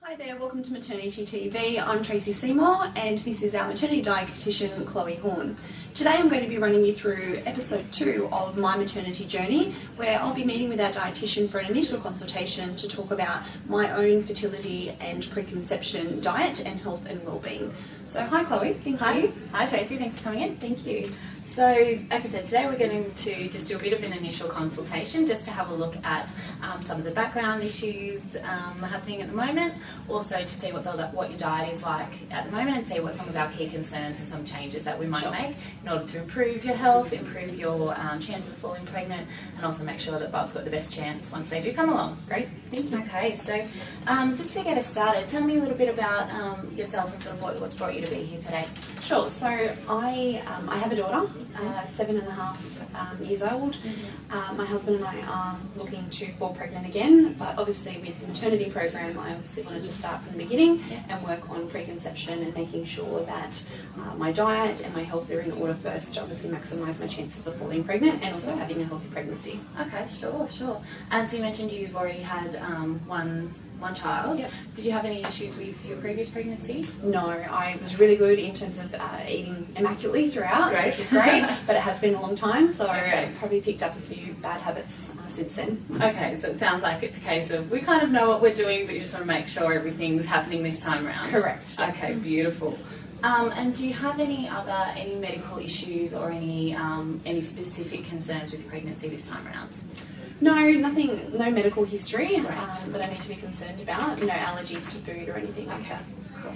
Hi there, welcome to Maternity TV. I'm Tracy Seymour and this is our maternity dietitian Chloe Horn. Today I'm going to be running you through episode 2 of my maternity journey, where I'll be meeting with our dietitian for an initial consultation to talk about my own fertility and preconception diet and health and wellbeing. So hi Chloe, thank you. Hi Tracy, thanks for coming in. Thank you. So, like I said, today we're going to just do a bit of an initial consultation just to have a look at some of the background issues happening at the moment, also to see what your diet is like at the moment and see what some of our key concerns and some changes that we might make in order to improve your health, improve your chances of falling pregnant, and also make sure that Bub's got the best chance once they do come along. Great, thank you. Okay, so just to get us started, tell me a little bit about yourself and sort of what's brought you to be here today. Sure, so I have a daughter, 7.5 years old. My husband and I are looking to fall pregnant again, but obviously with the maternity program I obviously wanted to start from the beginning and work on preconception and making sure that my diet and my health are in order first to obviously maximise my chances of falling pregnant and also having a healthy pregnancy. Okay, sure. And so you mentioned you've already had one child. Yep. Did you have any issues with your previous pregnancy? No, I was really good in terms of eating immaculately throughout, which is great, but it has been a long time, so I've probably picked up a few bad habits since then. Okay, so it sounds like it's a case of we kind of know what we're doing, but you just want to make sure everything's happening this time around. Correct. Okay, beautiful. And do you have any medical issues or any specific concerns with pregnancy this time around? No, nothing, no medical history that I need to be concerned about, no allergies to food or anything like that. Cool.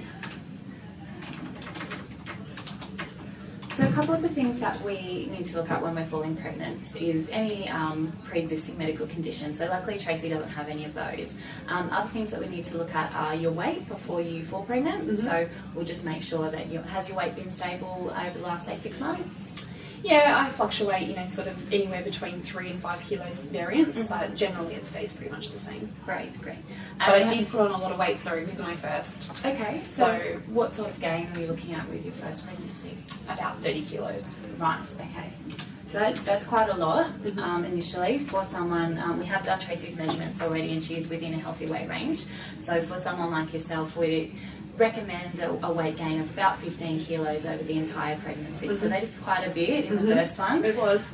So a couple of the things that we need to look at when we're falling pregnant is any pre-existing medical conditions. So luckily Tracy doesn't have any of those. Other things that we need to look at are your weight before you fall pregnant. So we'll just make sure that has your weight been stable over the last, say, 6 months? Yeah, I fluctuate, sort of anywhere between 3 and 5 kilos variance, but generally it stays pretty much the same. Great. But I did put on a lot of weight, with my first. Okay, so what sort of gain were you looking at with your first pregnancy? About 30 kilos. Right, okay. So that's quite a lot initially for someone. We have done Tracy's measurements already and she's within a healthy weight range. So for someone like yourself, we recommend a weight gain of about 15 kilos over the entire pregnancy. So that is quite a bit in the first one. It was.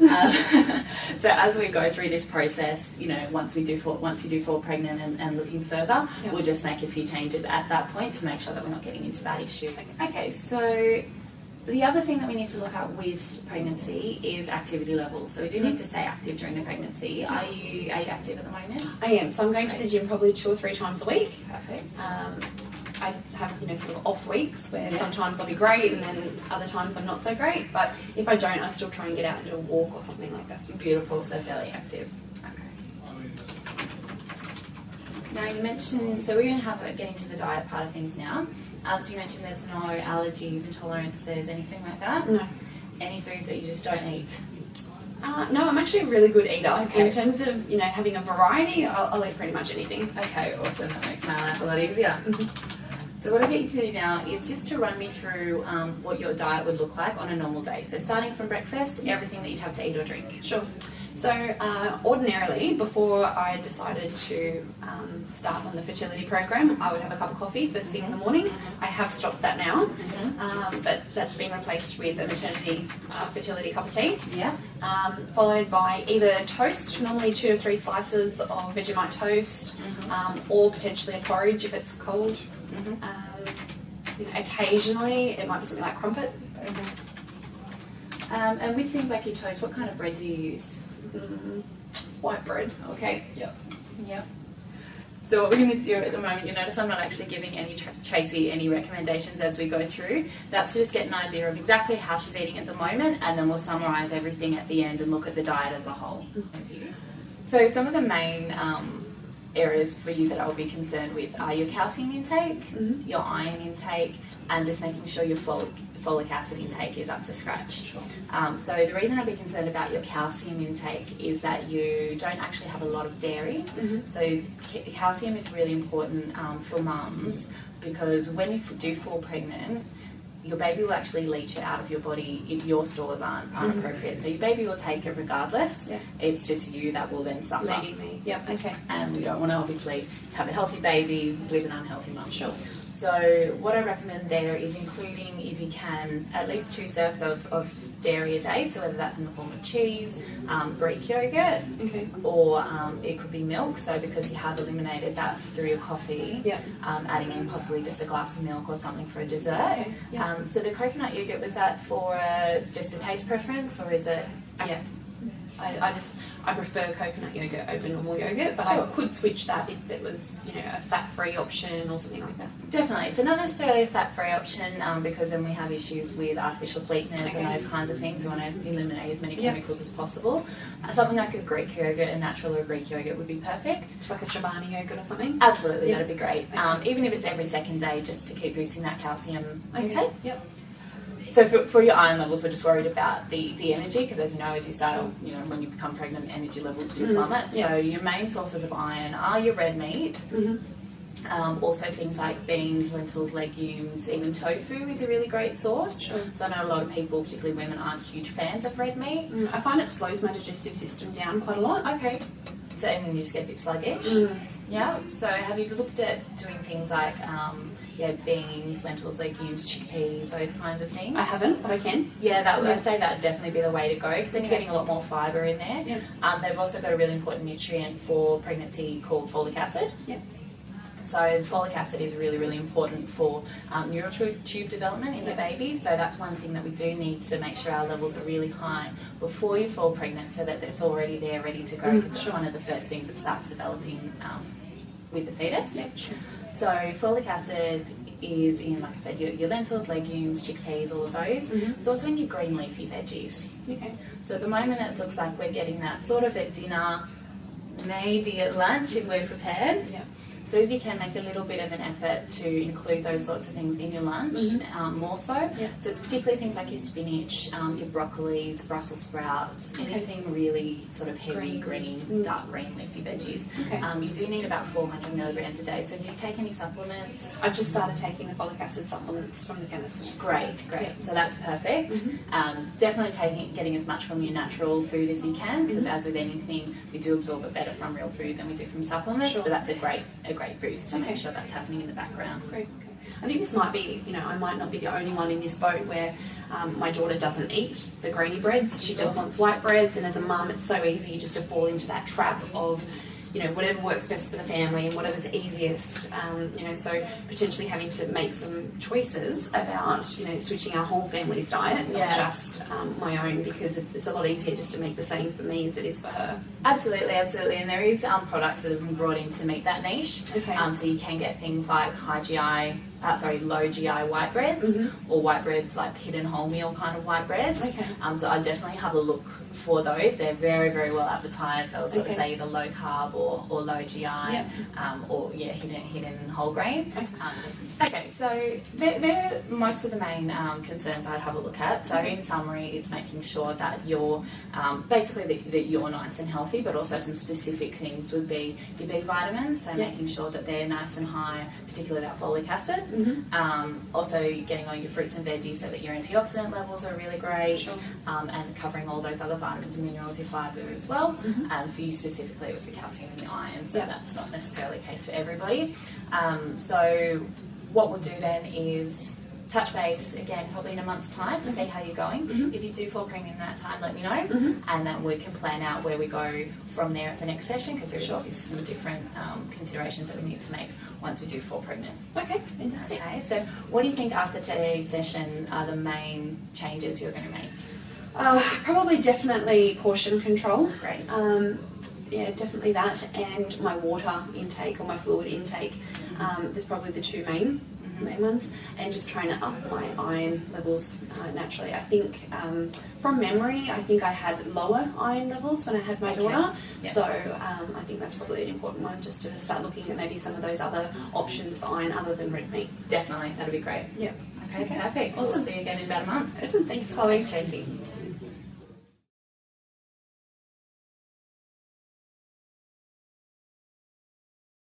So as we go through this process, once you do fall pregnant and looking further, we'll just make a few changes at that point to make sure that we're not getting into that issue. Okay, so the other thing that we need to look at with pregnancy is activity levels. So we do need to stay active during the pregnancy. Are you active at the moment? I am. So I'm going to the gym probably 2 or 3 times a week. Perfect. I have, sort of off weeks where sometimes I'll be great and then other times I'm not so great. But if I don't, I still try and get out and do a walk or something like that. Beautiful, so fairly active. Okay. Now you mentioned, so we're going to get into the diet part of things now. So you mentioned there's no allergies, intolerances, anything like that? No. Any foods that you just don't eat? No, I'm actually a really good eater. Okay. In terms of, having a variety, I'll eat pretty much anything. Okay, awesome. That makes my life a lot easier. So what I need to do now is just to run me through what your diet would look like on a normal day. So starting from breakfast, everything that you'd have to eat or drink. Sure. So ordinarily, before I decided to start on the fertility program, I would have a cup of coffee first thing in the morning. I have stopped that now, but that's been replaced with a maternity fertility cup of tea. Yeah. Followed by either toast, normally 2 to 3 slices of Vegemite toast, or potentially a porridge if it's cold. Occasionally, it might be something like crumpet. And with things like your toast, what kind of bread do you use? White bread. Okay. Yep. So what we're going to do at the moment, you notice I'm not actually giving Tracy any recommendations as we go through. That's to just get an idea of exactly how she's eating at the moment, and then we'll summarise everything at the end and look at the diet as a whole. So some of the main areas for you that I would be concerned with are your calcium intake, your iron intake, and just making sure your folic acid intake is up to scratch. Sure. So the reason I'd be concerned about your calcium intake is that you don't actually have a lot of dairy. So calcium is really important for mums because when you do fall pregnant, your baby will actually leach it out of your body if your stores aren't appropriate. So your baby will take it regardless. Yeah. It's just you that will then suffer. Leaving me. Yep. Okay. And we don't want to obviously have a healthy baby with an unhealthy mum. Sure. So what I recommend there is including, if you can, at least 2 serves of dairy a day, so whether that's in the form of cheese, Greek yogurt, Okay. or it could be milk, so because you have eliminated that through your coffee, Yep. adding in possibly just a glass of milk or something for a dessert. Okay. Yep. So the coconut yogurt, was that for just a taste preference, or is it? Yeah. I prefer coconut yogurt over normal yogurt, but Sure. I could switch that if it was, you know, a fat-free option or something like that. Definitely. So not necessarily a fat-free option, because then we have issues with artificial sweeteners Okay. and those kinds of things. We want to eliminate as many Yep. chemicals as possible. Something like a Greek yogurt, a natural or Greek yogurt would be perfect. Just like a Chobani yogurt or something. Absolutely, Yep. that'd be great. Okay. Even if it's every second day, just to keep boosting that calcium Okay. intake. Yep. So for your iron levels, we're just worried about the energy, because as you know, as you start, you know, when you become pregnant, energy levels do plummet. Yeah. So your main sources of iron are your red meat. Mm-hmm. Also things like beans, lentils, legumes, even tofu is a really great source. Sure. So I know a lot of people, particularly women, aren't huge fans of red meat. I find it slows my digestive system down quite a lot. Okay. So and then you just get a bit sluggish. Yeah. So have you looked at doing things like beans, lentils, legumes, chickpeas, those kinds of things? I haven't, but I can. Yeah, I'd say that'd definitely be the way to go, because then you're Okay. getting a lot more fibre in there. Yep. They've also got a really important nutrient for pregnancy called folic acid. Yep. So folic acid is really, really important for neural tube development in the baby. So that's one thing that we do need to make sure our levels are really high before you fall pregnant, so that it's already there, ready to go, because that's one of the first things that starts developing with the fetus. Yep. Sure. So folic acid is in, like I said, your lentils, legumes, chickpeas, all of those. It's also in your green leafy veggies. Okay. So at the moment it looks like we're getting that sort of at dinner, maybe at lunch if we're prepared. Yeah. So if you can make a little bit of an effort to include those sorts of things in your lunch, more so. Yeah. So it's particularly things like your spinach, your broccolis, Brussels sprouts, Okay. anything really sort of heavy, green, dark green leafy veggies. Okay. You do need about 400 milligrams a day. So do you take any supplements? I've just started taking the folic acid supplements from the chemist. Great. So that's perfect. Definitely getting as much from your natural food as you can, because as with anything, we do absorb it better from real food than we do from supplements. Sure. But that's a great boost to Okay. make sure that's happening in the background. Great. Okay. I think this might be, you know, I might not be the only one in this boat where my daughter doesn't eat the grainy breads. She just wants white breads, and as a mum, it's so easy just to fall into that trap of, you know, whatever works best for the family and whatever's easiest. You know, so potentially having to make some choices about, you know, switching our whole family's diet, not just my own, because it's a lot easier just to make the same for me as it is for her. Absolutely, and there is products that have been brought in to meet that niche. Okay. So you can get things like low GI white breads, or white breads like hidden wholemeal kind of white breads. Okay. So I'd definitely have a look for those. They're very, very well advertised. They'll sort of Okay. say either low carb or low GI, or hidden whole grain. Okay, so they're most of the main concerns I'd have a look at. So in summary, it's making sure that you're basically that you're nice and healthy, but also some specific things would be your B vitamins, so making sure that they're nice and high, particularly that folic acid. Also getting all your fruits and veggies so that your antioxidant levels are really great, Sure. and covering all those other vitamins and minerals, your fibre as well. And for you specifically, it was the calcium and the iron, so that's not necessarily the case for everybody. So what we'll do then is touch base again probably in a month's time to see how you're going. If you do fall pregnant in that time, let me know, and then we can plan out where we go from there at the next session, because there's obviously some different considerations that we need to make once we do fall pregnant. Okay, fantastic. Okay, so what do you think after today's session are the main changes you're going to make? Probably definitely portion control. Great. Yeah, definitely that, and my water intake or my fluid intake. There's probably the two main ones, and just trying to up my iron levels naturally. I think from memory, I think I had lower iron levels when I had my daughter, so I think that's probably an important one, just to start looking at maybe some of those other options for iron other than red meat. Definitely, that'd be great. Yeah. Okay, perfect. Awesome. We'll see you again in about a month. Awesome. Thanks, Chloe. Thanks, Tracy.